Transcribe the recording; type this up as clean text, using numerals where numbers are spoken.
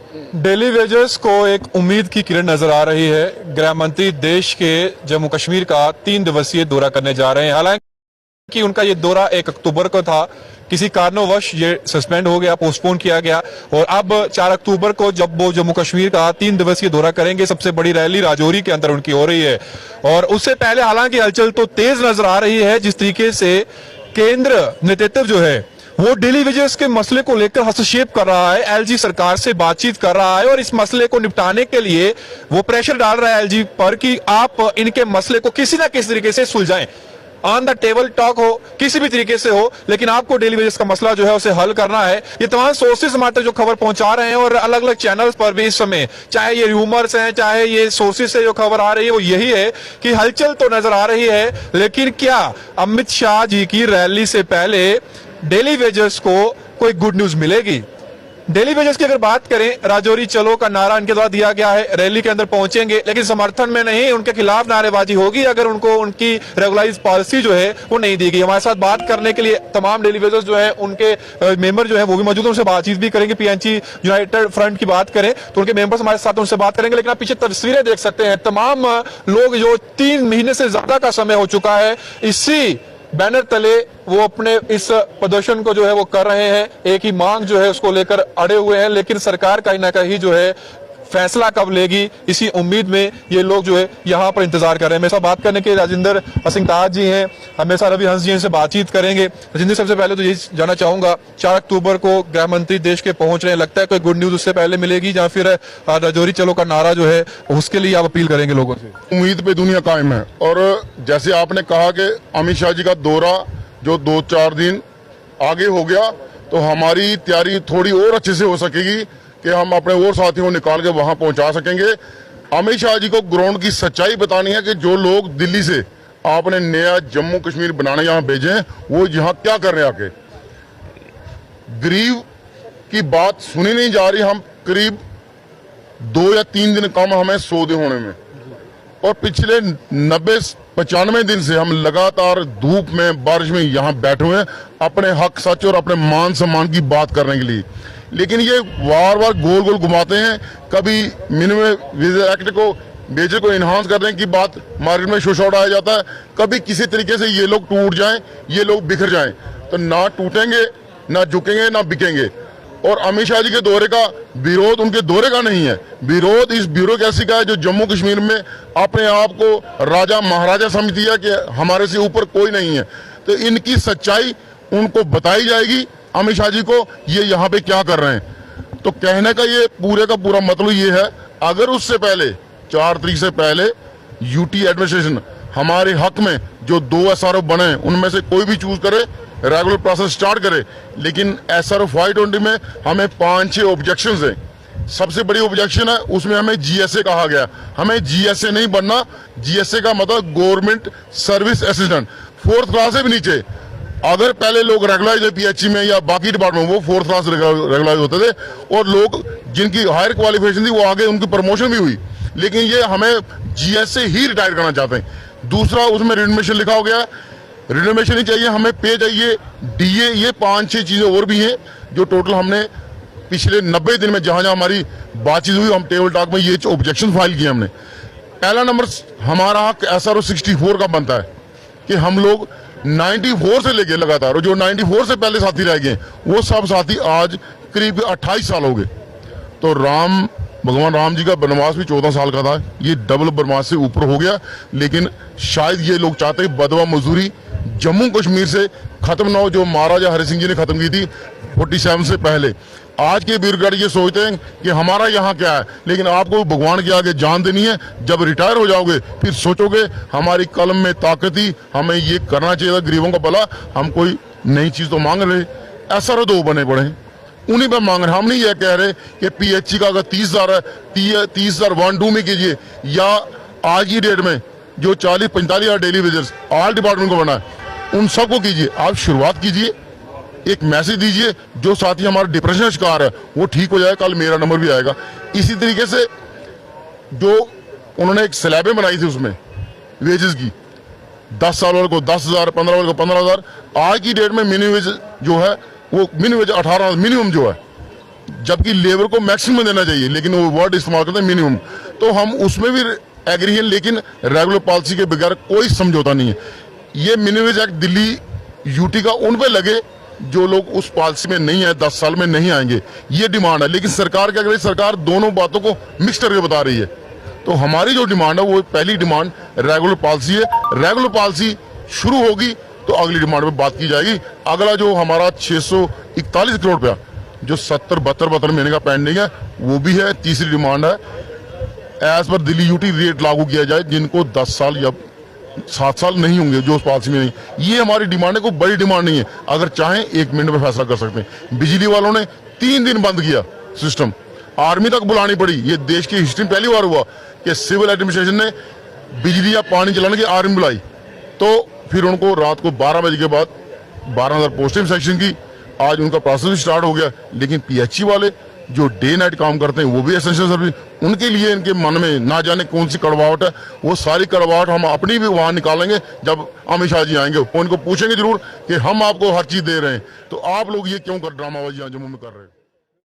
Daily wages को एक उम्मीद की किरण नजर आ रही है। गृह मंत्री देश के जम्मू कश्मीर का 3 दिवसीय दौरा करने जा रहे हैं। हालांकि उनका ये दौरा 1 अक्टूबर को था, किसी कारणवश ये सस्पेंड हो गया, पोस्टपोन किया गया और अब 4 अक्टूबर को जब वो जम्मू कश्मीर का 3 दिवसीय दौरा करेंगे, सबसे बड़ी रैली राजौरी के अंदर उनकी हो रही है। और उससे पहले हालांकि हलचल तो तेज नजर आ रही है। जिस तरीके से केंद्र नेतृत्व जो है वो डेली वेजेस के मसले को लेकर हस्तक्षेप कर रहा है, एलजी सरकार से बातचीत कर रहा है और इस मसले को निपटाने के लिए वो प्रेशर डाल रहा है एलजी पर कि आप इनके मसले को किसी ना किसी तरीके से सुलझाएं। ऑन द टेबल टॉक हो, किसी भी तरीके से हो, लेकिन आपको डेली वेजेस का मसला जो है उसे हल करना है। ये तमाम सोर्सेज हमारे तक जो खबर पहुंचा रहे हैं और अलग अलग चैनल्स पर भी इस समय, चाहे ये र्यूमर्स हैं, चाहे ये सोर्सेज से जो खबर आ रही है, वो यही है कि हलचल तो नजर आ रही है, लेकिन क्या अमित शाह जी की रैली से पहले डेली वेजेस को कोई गुड न्यूज मिलेगी? डेली वेजेस की अगर बात करें, राजौरी चलो का नारा इनके द्वारा दिया गया है, रैली के अंदर पहुंचेंगे, लेकिन समर्थन में नहीं, उनके खिलाफ नारेबाजी होगी अगर उनको उनकी रेगुलराइज पॉलिसी जो है वो नहीं दी गई। हमारे साथ बात करने के लिए तमाम डेली वेजेस जो है उनके मेंबर जो है वो भी मौजूद है, उनसे बातचीत भी करेंगे। पीएनसी यूनाइटेड फ्रंट की बात करें तो उनके मेंबर्स हमारे साथ, उनसे बात करेंगे। लेकिन आप पीछे तस्वीरें देख सकते हैं, तमाम लोग जो 3 महीने से ज्यादा का समय हो चुका है इसी बैनर तले वो अपने इस प्रदर्शन को जो है वो कर रहे हैं, एक ही मांग जो है उसको लेकर अड़े हुए हैं। लेकिन सरकार कहीं ना कहीं जो है फैसला कब लेगी, इसी उम्मीद में ये लोग जो है यहाँ पर इंतजार कर रहे हैं। मेरे साथ बात करने के राजेंद्र सिंह ताज जी हैं, हमेशा रवि हंस जी इनसे बातचीत करेंगे। राजेंद्र, सबसे पहले तो यही जानना चाहूंगा, 4 अक्टूबर को गृह मंत्री देश के पहुंच रहे हैं, लगता है कोई गुड न्यूज उससे पहले मिलेगी या फिर राजौरी चलो का नारा जो है उसके लिए आप अपील करेंगे लोगों से? उम्मीद पे दुनिया कायम है। और जैसे आपने कहा कि अमित शाह जी का दौरा जो 2-4 दिन आगे हो गया, तो हमारी तैयारी थोड़ी और अच्छे से हो सकेगी कि हम अपने और साथियों को निकाल के वहां पहुंचा सकेंगे। अमित शाह जी को ग्राउंड की सच्चाई बतानी है कि जो लोग दिल्ली से आपने नया जम्मू कश्मीर बनाने यहाँ भेजे हैं, वो यहाँ क्या कर रहे हैं आके। गरीब की बात सुनी नहीं जा रही। हम करीब 2 या 3 दिन कम हमें सौदे होने में, और पिछले 90-95 दिन से हम लगातार धूप में बारिश में यहाँ बैठे हुए हैं अपने हक सच और अपने मान सम्मान की बात करने के लिए। लेकिन ये बार बार गोल गोल घुमाते हैं। कभी मिनिमम वेज एक्ट को, वेजेस को इन्हांस करने की बात मार्केट में शोषा उड़ाया जाता है। कभी किसी तरीके से ये लोग टूट जाएं, ये लोग बिखर जाएं, तो ना टूटेंगे, ना झुकेंगे, ना बिकेंगे। और अमित शाह जी के दौरे का विरोध उनके दौरे का नहीं है, विरोध इस ब्यूरोक्रेसी का है जो जम्मू कश्मीर में अपने आप को राजा महाराजा समझती है कि हमारे से ऊपर कोई नहीं है। तो इनकी सच्चाई उनको बताई जाएगी अमित शाह जी को, ये यहाँ पे क्या कर रहे हैं। तो कहने का ये पूरे का पूरा मतलब ये है, अगर उससे पहले 4 तारीख से पहले यूटी एडमिनिस्ट्रेशन हमारे हक में जो 2 SRO बने उनमें से कोई भी चूज करे, रेगुलर प्रोसेस स्टार्ट करे। लेकिन SRO 520 में हमें 5-6 ऑब्जेक्शंस हैं। सबसे बड़ी ऑब्जेक्शन है उसमें हमें GSA कहा गया। हमें GSA नहीं बनना। GSA का मतलब government service assistant, 4th class से भी नीचे। अगर पहले लोग रेगुलराइज है PHC में या बाकी डिपार्टमेंट, वो 4th क्लास रेगुलराइज होते थे और लोग जिनकी हायर क्वालिफिकेशन थी वो आगे उनकी प्रमोशन भी हुई। लेकिन ये हमें GSA ही रिटायर करना चाहते हैं। दूसरा, उसमें रिनोवेशन लिखा हो गया, रिनोवेशन ही चाहिए, हमें पे चाहिए, DA, ये 5-6 चीजें और भी हैं जो टोटल हमने पिछले 90 दिन में जहां जहां हमारी बातचीत हुई, हम टेबल टॉक में ये ऑब्जेक्शन फाइल किए हमने। पहला नंबर, हमारा हक SRO 64 का बनता है कि हम लोग 94 से लेके लगातार, और जो 94 से पहले साथी रह गए वो सब साथी आज करीब 28 साल हो गए। तो भगवान राम जी का वनवास भी 14 साल का था, ये डबल वनवास से ऊपर हो गया। लेकिन शायद ये लोग चाहते हैं बदवा मजदूरी जम्मू कश्मीर से खत्म ना हो, जो महाराजा हरि सिंह जी ने खत्म की थी 47 से पहले। आज के ब्यूरोक्रेट ये सोचते हैं कि हमारा यहाँ क्या है, लेकिन आपको भगवान के आगे जान देनी है। जब रिटायर हो जाओगे फिर सोचोगे हमारी कलम में ताकत ही हमें ये करना चाहिए था गरीबों का भला। हम कोई नई चीज तो मांग रहे, SRO 2 बने पड़े हैं, उन्हीं पर मांग रहे। हम नहीं ये कह रहे कि PHC का अगर 30,000 है, 30,000 1-2 में कीजिए, या आज की डेट में जो 40-45 हज़ार डेली वेजेस ऑल डिपार्टमेंट को बना है उन सबको कीजिए। आप शुरुआत कीजिए, एक मैसेज दीजिए, जो साथी हमारा डिप्रेशन का शिकार है वो ठीक हो जाए, कल मेरा नंबर भी आएगा। इसी तरीके से जो उन्होंने एक स्लैबें बनाई थी उसमें वेजेस की, 10 साल वाले को 10,000, 15 वाले को 15,000। आज की डेट में मिनिमम वेज जो है वो मिनिमम वेज 18 मिनिमम जो है जबकि लेबर को मैक्सिमम देना चाहिए, लेकिन वो वर्ड इस्तेमाल करते हैं मिनिमम। तो हम उसमें भी एग्री हैं, लेकिन रेगुलर पॉलिसी के बगैर कोई समझौता नहीं है। ये minimum wage act Delhi UT का उन पे लगे जो लोग उस पॉलिसी में नहीं है, 10 साल में नहीं आएंगे, ये डिमांड है। लेकिन सरकार क्या कर रही है, सरकार दोनों बातों को मिक्स करके बता रही है। तो हमारी जो डिमांड है वो पहली डिमांड रेगुलर पॉलिसी है। रेगुलर पॉलिसी शुरू होगी तो अगली डिमांड पे बात की जाएगी। अगला जो हमारा 641 करोड़ रुपया जो 72 महीने का पेंडिंग है वो भी है। तीसरी डिमांड है as per Delhi UT rate लागू किया जाए, जिनको 10 साल या 7 साल नहीं होंगे जो उस पॉलिसी में नहीं। ये हमारी डिमांड है, कोई बड़ी डिमांड नहीं है। अगर चाहें 1 मिनट में फैसला कर सकते हैं। बिजली वालों ने 3 दिन बंद किया सिस्टम, आर्मी तक बुलानी पड़ी। ये देश की हिस्ट्री में पहली बार हुआ कि सिविल एडमिनिस्ट्रेशन ने बिजली या पानी चलाने की आर्मी बुलाई। तो फिर उनको रात को 12 बजे के बाद 12,000 पोस्टें सेक्शन की। आज उनका प्रोसेस भी स्टार्ट हो गया। लेकिन पीएचई वाले जो डे नाइट काम करते हैं वो भी एसेंशियल सर्विस, उनके लिए इनके मन में ना जाने कौन सी कड़वाहट है। वो सारी कड़वाहट हम अपनी भी वहां निकालेंगे जब अमित शाह जी आएंगे। वो उनको पूछेंगे जरूर कि हम आपको हर चीज दे रहे हैं, तो आप लोग ये क्यों कर ड्रामाबाजी यहाँ जम्मू में कर रहे हैं।